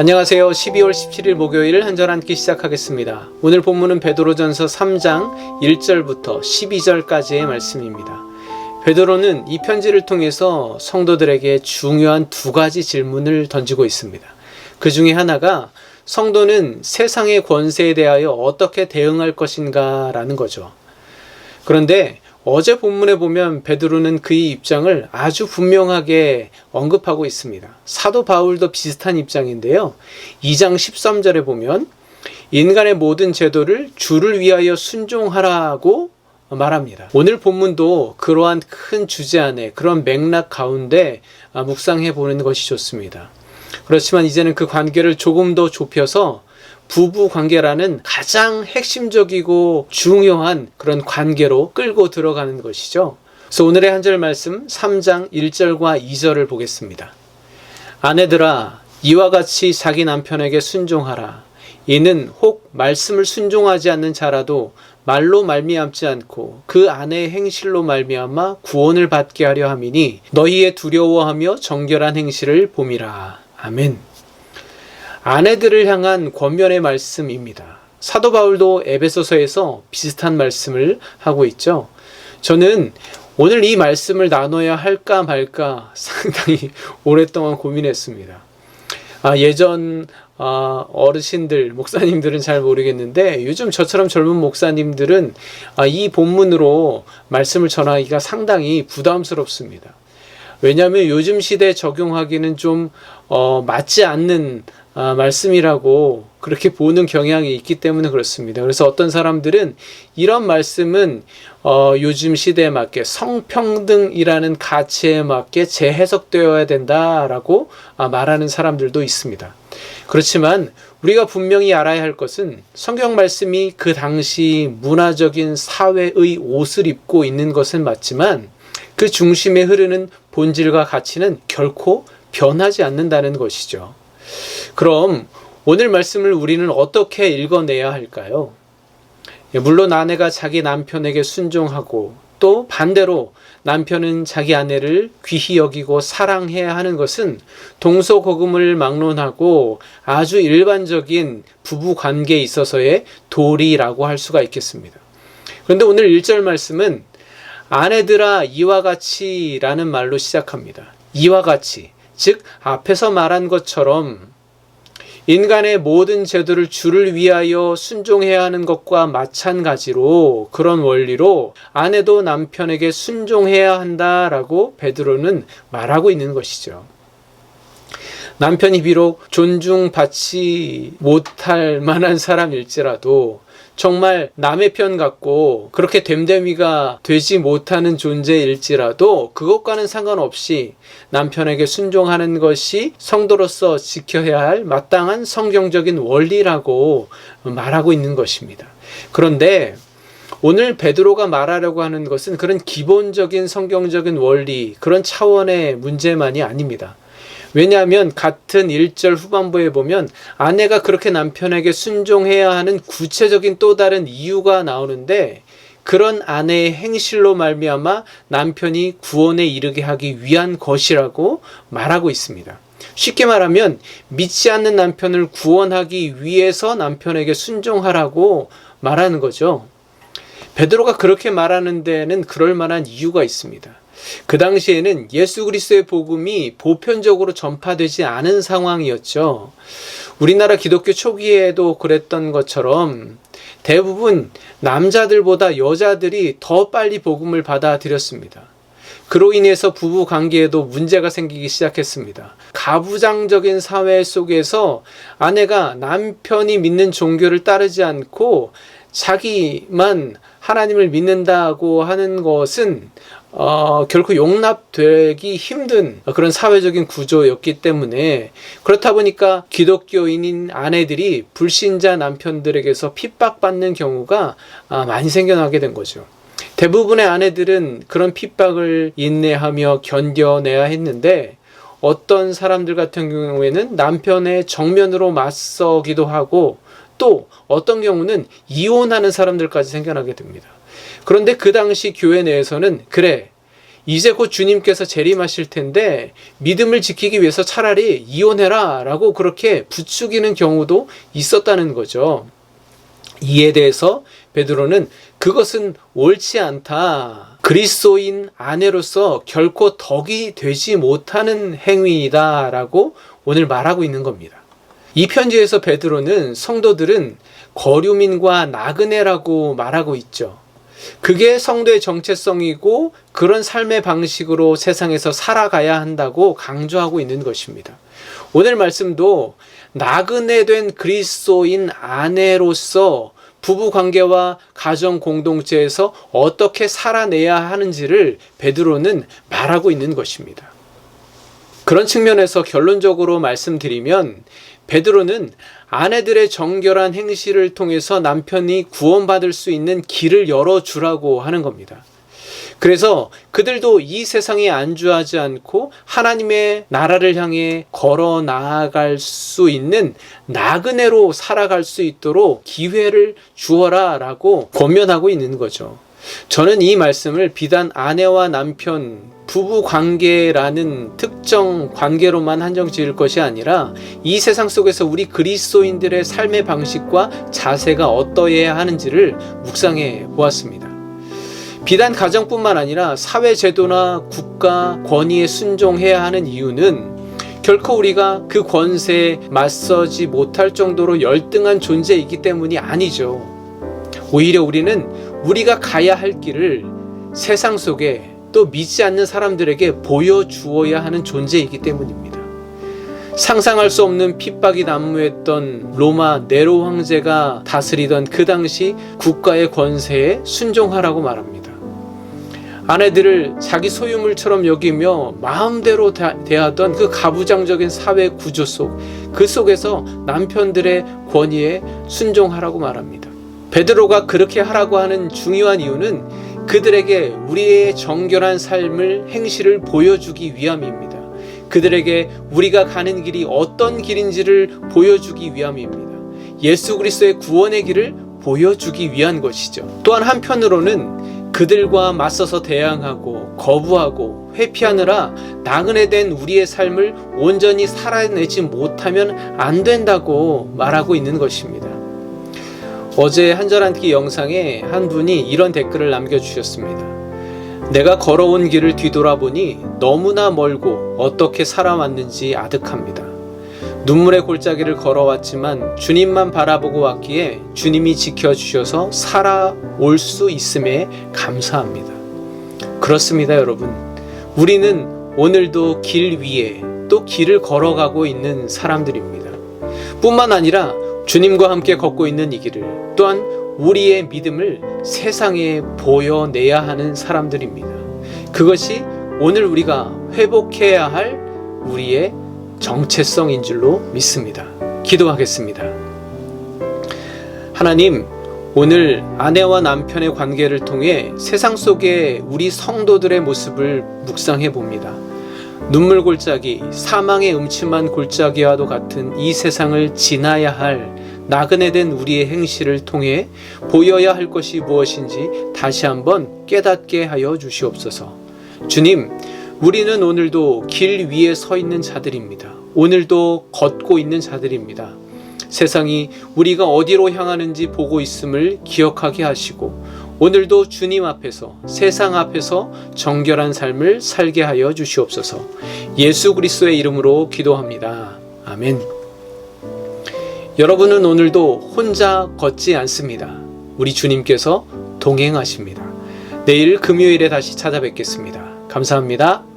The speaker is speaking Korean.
안녕하세요. 12월 17일 목요일 한절 앉기 시작하겠습니다. 오늘 본문은 베드로전서 3장 1절부터 12절까지의 말씀입니다. 베드로는 이 편지를 통해서 성도들에게 중요한 두 가지 질문을 던지고 있습니다. 그 중에 하나가 성도는 세상의 권세에 대하여 어떻게 대응할 것인가 라는 거죠. 그런데 어제 본문에 보면 베드로는 그의 입장을 아주 분명하게 언급하고 있습니다. 사도 바울도 비슷한 입장인데요. 2장 13절에 보면 인간의 모든 제도를 주를 위하여 순종하라고 말합니다. 오늘 본문도 그러한 큰 주제 안에 그런 맥락 가운데 묵상해 보는 것이 좋습니다. 그렇지만 이제는 그 관계를 조금 더 좁혀서 부부 관계라는 가장 핵심적이고 중요한 그런 관계로 끌고 들어가는 것이죠. 그래서 오늘의 한절 말씀 3장 1절과 2절을 보겠습니다. 아내들아, 이와 같이 자기 남편에게 순종하라. 이는 혹 말씀을 순종하지 않는 자라도 말로 말미암지 않고 그 아내의 행실로 말미암아 구원을 받게 하려 함이니 너희의 두려워하며 정결한 행실을 봄이라. 아멘. 아내들을 향한 권면의 말씀입니다. 사도 바울도 에베소서에서 비슷한 말씀을 하고 있죠. 저는 오늘 이 말씀을 나눠야 할까 말까 상당히 오랫동안 고민했습니다. 예전 어르신들, 목사님들은 잘 모르겠는데 요즘 저처럼 젊은 목사님들은 이 본문으로 말씀을 전하기가 상당히 부담스럽습니다. 왜냐하면 요즘 시대에 적용하기는 좀 맞지 않는 말씀이라고 그렇게 보는 경향이 있기 때문에 그렇습니다. 그래서 어떤 사람들은 이런 말씀은 요즘 시대에 맞게 성평등이라는 가치에 맞게 재해석되어야 된다라고 말하는 사람들도 있습니다. 그렇지만 우리가 분명히 알아야 할 것은 성경 말씀이 그 당시 문화적인 사회의 옷을 입고 있는 것은 맞지만 그 중심에 흐르는 본질과 가치는 결코 변하지 않는다는 것이죠. 그럼 오늘 말씀을 우리는 어떻게 읽어내야 할까요? 물론 아내가 자기 남편에게 순종하고 또 반대로 남편은 자기 아내를 귀히 여기고 사랑해야 하는 것은 동서고금을 막론하고 아주 일반적인 부부 관계에 있어서의 도리라고 할 수가 있겠습니다. 그런데 오늘 1절 말씀은 아내들아 이와 같이 라는 말로 시작합니다. 이와 같이, 즉 앞에서 말한 것처럼 인간의 모든 제도를 주를 위하여 순종해야 하는 것과 마찬가지로 그런 원리로 아내도 남편에게 순종해야 한다라고 베드로는 말하고 있는 것이죠. 남편이 비록 존중받지 못할 만한 사람일지라도 정말 남의 편 같고 그렇게 됨됨이가 되지 못하는 존재일지라도 그것과는 상관없이 남편에게 순종하는 것이 성도로서 지켜야 할 마땅한 성경적인 원리라고 말하고 있는 것입니다. 그런데 오늘 베드로가 말하려고 하는 것은 그런 기본적인 성경적인 원리, 그런 차원의 문제만이 아닙니다. 왜냐하면 같은 1절 후반부에 보면 아내가 그렇게 남편에게 순종해야 하는 구체적인 또 다른 이유가 나오는데 그런 아내의 행실로 말미암아 남편이 구원에 이르게 하기 위한 것이라고 말하고 있습니다. 쉽게 말하면 믿지 않는 남편을 구원하기 위해서 남편에게 순종하라고 말하는 거죠. 베드로가 그렇게 말하는 데는 그럴 만한 이유가 있습니다. 그 당시에는 예수 그리스도의 복음이 보편적으로 전파되지 않은 상황이었죠. 우리나라 기독교 초기에도 그랬던 것처럼 대부분 남자들보다 여자들이 더 빨리 복음을 받아들였습니다. 그로 인해서 부부 관계에도 문제가 생기기 시작했습니다. 가부장적인 사회 속에서 아내가 남편이 믿는 종교를 따르지 않고 자기만 하나님을 믿는다고 하는 것은 결코 용납되기 힘든 그런 사회적인 구조였기 때문에 그렇다 보니까 기독교인인 아내들이 불신자 남편들에게서 핍박받는 경우가 많이 생겨나게 된 거죠. 대부분의 아내들은 그런 핍박을 인내하며 견뎌내야 했는데 어떤 사람들 같은 경우에는 남편의 정면으로 맞서기도 하고 또 어떤 경우는 이혼하는 사람들까지 생겨나게 됩니다. 그런데 그 당시 교회 내에서는 그래, 이제 곧 주님께서 재림하실 텐데 믿음을 지키기 위해서 차라리 이혼해라 라고 그렇게 부추기는 경우도 있었다는 거죠. 이에 대해서 베드로는 그것은 옳지 않다. 그리스도인 아내로서 결코 덕이 되지 못하는 행위이다 라고 오늘 말하고 있는 겁니다. 이 편지에서 베드로는 성도들은 거류민과 나그네라고 말하고 있죠. 그게 성도의 정체성이고 그런 삶의 방식으로 세상에서 살아가야 한다고 강조하고 있는 것입니다. 오늘 말씀도 나그네된 그리스도인 아내로서 부부관계와 가정 공동체에서 어떻게 살아내야 하는지를 베드로는 말하고 있는 것입니다. 그런 측면에서 결론적으로 말씀드리면 베드로는 아내들의 정결한 행실을 통해서 남편이 구원받을 수 있는 길을 열어주라고 하는 겁니다. 그래서 그들도 이 세상에 안주하지 않고 하나님의 나라를 향해 걸어 나아갈 수 있는 나그네로 살아갈 수 있도록 기회를 주어라 라고 권면하고 있는 거죠. 저는 이 말씀을 비단 아내와 남편, 부부 관계라는 특정 관계로만 한정 지을 것이 아니라 이 세상 속에서 우리 그리스도인들의 삶의 방식과 자세가 어떠해야 하는지를 묵상해 보았습니다. 비단 가정뿐만 아니라 사회 제도나 국가 권위에 순종해야 하는 이유는 결코 우리가 그 권세에 맞서지 못할 정도로 열등한 존재이기 때문이 아니죠. 오히려 우리는 우리가 가야 할 길을 세상 속에 또 믿지 않는 사람들에게 보여주어야 하는 존재이기 때문입니다. 상상할 수 없는 핍박이 난무했던 로마 네로 황제가 다스리던 그 당시 국가의 권세에 순종하라고 말합니다. 아내들을 자기 소유물처럼 여기며 마음대로 대하던 그 가부장적인 사회 구조 그 속에서 남편들의 권위에 순종하라고 말합니다. 베드로가 그렇게 하라고 하는 중요한 이유는 그들에게 우리의 정결한 삶을 행실을 보여주기 위함입니다. 그들에게 우리가 가는 길이 어떤 길인지를 보여주기 위함입니다. 예수 그리스도의 구원의 길을 보여주기 위한 것이죠. 또한 한편으로는 그들과 맞서서 대항하고 거부하고 회피하느라 나그네된 우리의 삶을 온전히 살아내지 못하면 안 된다고 말하고 있는 것입니다. 어제 한절한끼 영상에 한 분이 이런 댓글을 남겨주셨습니다. 내가 걸어온 길을 뒤돌아보니 너무나 멀고 어떻게 살아왔는지 아득합니다. 눈물의 골짜기를 걸어왔지만 주님만 바라보고 왔기에 주님이 지켜주셔서 살아올 수 있음에 감사합니다. 그렇습니다, 여러분. 우리는 오늘도 길 위에 또 길을 걸어가고 있는 사람들입니다. 뿐만 아니라 주님과 함께 걷고 있는 이 길을 또한 우리의 믿음을 세상에 보여내야 하는 사람들입니다. 그것이 오늘 우리가 회복해야 할 우리의 정체성인 줄로 믿습니다. 기도하겠습니다. 하나님, 오늘 아내와 남편의 관계를 통해 세상 속의 우리 성도들의 모습을 묵상해 봅니다. 눈물 골짜기, 사망의 음침한 골짜기와도 같은 이 세상을 지나야 할 나그네된 우리의 행실을 통해 보여야 할 것이 무엇인지 다시 한번 깨닫게 하여 주시옵소서. 주님, 우리는 오늘도 길 위에 서 있는 자들입니다. 오늘도 걷고 있는 자들입니다. 세상이 우리가 어디로 향하는지 보고 있음을 기억하게 하시고 오늘도 주님 앞에서 세상 앞에서 정결한 삶을 살게 하여 주시옵소서. 예수 그리스도의 이름으로 기도합니다. 아멘. 여러분은 오늘도 혼자 걷지 않습니다. 우리 주님께서 동행하십니다. 내일 금요일에 다시 찾아뵙겠습니다. 감사합니다.